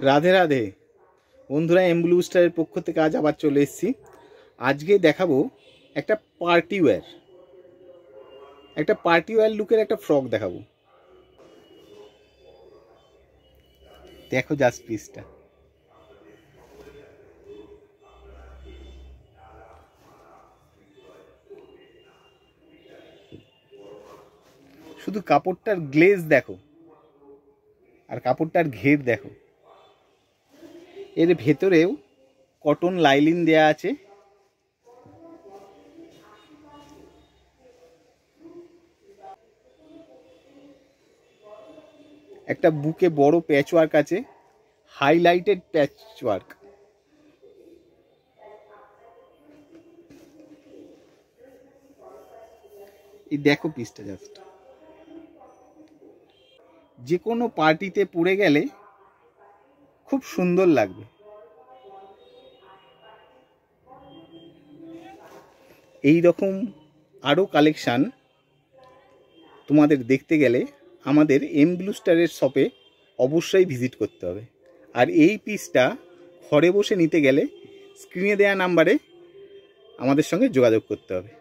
রাধে রাধে বন্ধুরা, M blue স্টারের পক্ষ থেকে আজ আবার চলে এসেছি। আজকে দেখাবো একটা পার্টি ওয়্যার লুকের একটা ফ্রক দেখাবো। দেখো জাস্ট পিসটা, শুধু কাপড়টার গ্লেজ দেখো আর কাপড়টার ঘের দেখো। এর ভেতরেও কটন লাইলিন দেয়া আছে। একটা বুকে বড় প্যাচ ওয়ার্ক আছে, হাইলাইটেড প্যাচ ওয়ার্ক। এই দেখো পিসটা, জাস্ট যে কোনো পার্টিতে পরে গেলে খুব সুন্দর লাগবে। এই রকম আরও কালেকশান তোমাদের দেখতে গেলে আমাদের এম ব্লু স্টারের শপে অবশ্যই ভিজিট করতে হবে। আর এই পিসটা ঘরে বসে নিতে গেলে স্ক্রিনে দেওয়া নাম্বারে আমাদের সঙ্গে যোগাযোগ করতে হবে।